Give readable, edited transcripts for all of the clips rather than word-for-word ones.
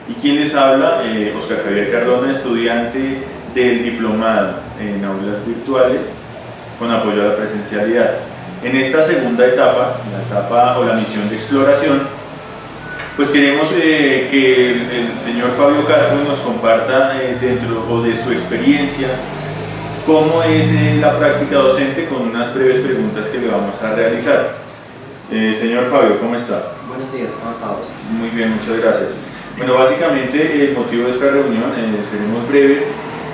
Y quien les habla, Oscar Javier Cardona, estudiante del diplomado en aulas virtuales con apoyo a la presencialidad. En esta segunda etapa, la etapa o la misión de exploración, pues queremos que el señor Fabio Castro nos comparta dentro o de su experiencia cómo es la práctica docente, con unas breves preguntas que le vamos a realizar. Señor Fabio, ¿cómo está? Buenos días, ¿cómo estamos? Muy bien, muchas gracias. Bueno, básicamente el motivo de esta reunión, seremos breves,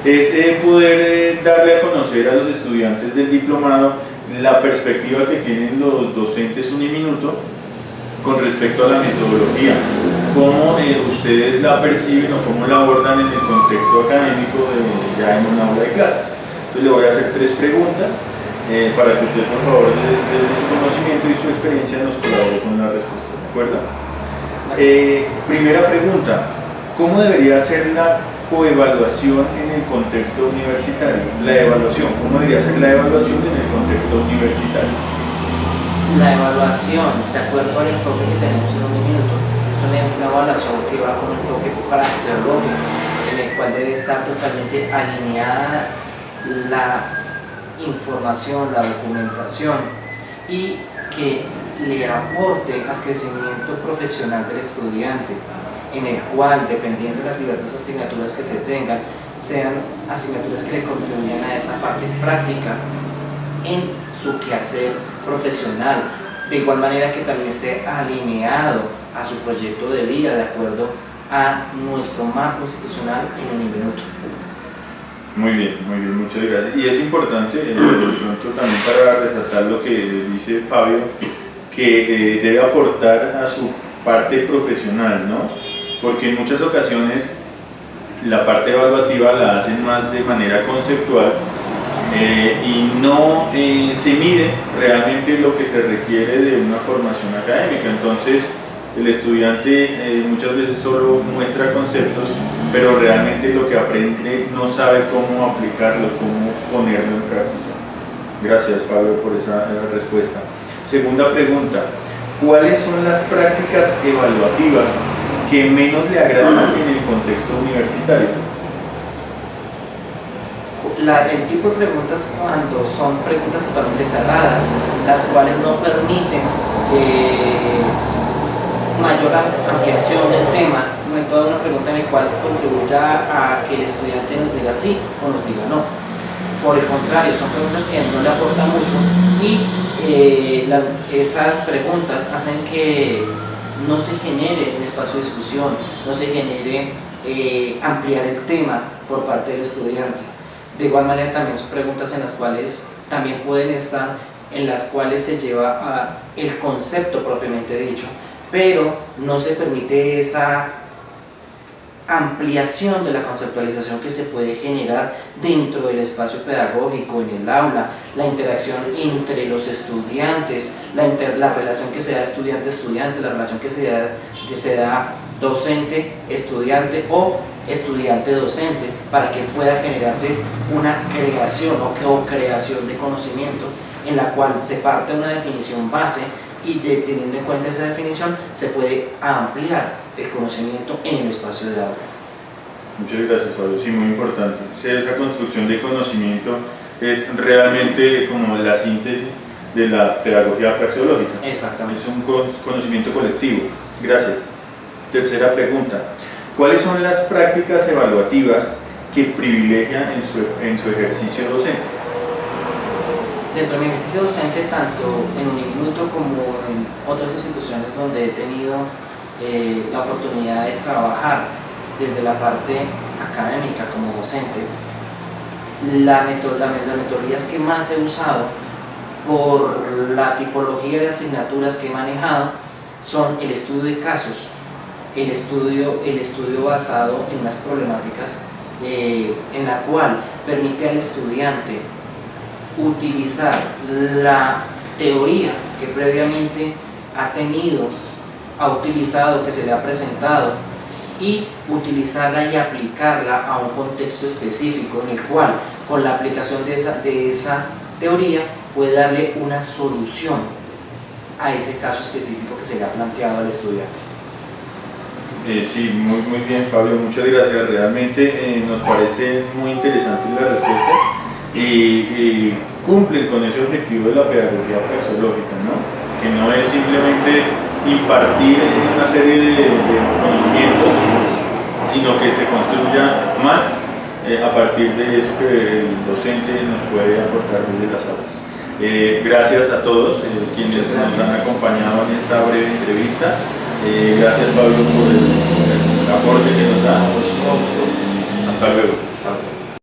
es poder darle a conocer a los estudiantes del diplomado la perspectiva que tienen los docentes Uniminuto con respecto a la metodología, cómo ustedes la perciben o cómo la abordan en el contexto académico ya en un aula de clases. Entonces le voy a hacer 3 preguntas para que usted, por favor, desde su conocimiento y su experiencia nos colabore con la respuesta, ¿de acuerdo? Primera pregunta, ¿cómo debería ser la coevaluación en el contexto universitario? La evaluación, ¿cómo debería ser la evaluación en el contexto universitario? La evaluación, de acuerdo al enfoque que tenemos en Uniminuto, es una evaluación que va con un enfoque praxeológico, en el cual debe estar totalmente alineada la información, la documentación, y que le aporte al crecimiento profesional del estudiante, en el cual, dependiendo de las diversas asignaturas que se tengan, sean asignaturas que le contribuyan a esa parte práctica en su quehacer profesional, de igual manera que también esté alineado a su proyecto de vida de acuerdo a nuestro marco institucional en Uniminuto. Muy bien, muchas gracias. Y es importante, de pronto también para resaltar lo que dice Fabio, que debe aportar a su parte profesional, ¿no? Porque en muchas ocasiones la parte evaluativa la hacen más de manera conceptual y no se mide realmente lo que se requiere de una formación académica. Entonces el estudiante muchas veces solo muestra conceptos, pero realmente lo que aprende no sabe cómo aplicarlo, cómo ponerlo en práctica. Gracias, Fabio, por esa respuesta. Segunda pregunta, ¿cuáles son las prácticas evaluativas que menos le agradan en el contexto universitario? El tipo de preguntas, cuando son preguntas totalmente cerradas, las cuales no permiten mayor ampliación del tema, no es toda una pregunta en la cual contribuya a que el estudiante nos diga sí o nos diga no. Por el contrario, son preguntas que no le aportan mucho y esas preguntas hacen que no se genere un espacio de discusión, no se genere ampliar el tema por parte del estudiante. De igual manera también son preguntas en las cuales también pueden estar, en las cuales se lleva a el concepto propiamente dicho, pero no se permite esa ampliación de la conceptualización que se puede generar dentro del espacio pedagógico, en el aula, la interacción entre los estudiantes, la relación que se da estudiante-estudiante, la relación que se da docente-estudiante o estudiante-docente, para que pueda generarse una creación o co-creación de conocimiento en la cual se parte de una definición base y teniendo en cuenta esa definición se puede ampliar el conocimiento en el espacio de aula. Muchas gracias, Fabio. Sí, muy importante. Esa construcción de conocimiento es realmente como la síntesis de la pedagogía praxeológica. Exactamente. Es un conocimiento colectivo. Gracias. Tercera pregunta. ¿Cuáles son las prácticas evaluativas que privilegian en su ejercicio docente? Dentro de mi ejercicio docente, tanto en Uniminuto como en otras instituciones donde he tenido la oportunidad de trabajar desde la parte académica como docente, las metodologías que más he usado por la tipología de asignaturas que he manejado son el estudio de casos, el estudio basado en unas problemáticas en la cual permite al estudiante utilizar la teoría que previamente ha utilizado, que se le ha presentado, y utilizarla y aplicarla a un contexto específico en el cual, con la aplicación de esa teoría, puede darle una solución a ese caso específico que se le ha planteado al estudiante. Sí, muy bien, Fabio, muchas gracias. Realmente nos parecen muy interesantes las respuestas y cumplen con ese objetivo de la pedagogía praxeológica, ¿no? Que no es simplemente impartir una serie de conocimientos, sino que se construya más a partir de eso que el docente nos puede aportar desde las aulas. Gracias a todos quienes nos han acompañado en esta breve entrevista. Gracias, Pablo, por el aporte que nos da. Hasta luego.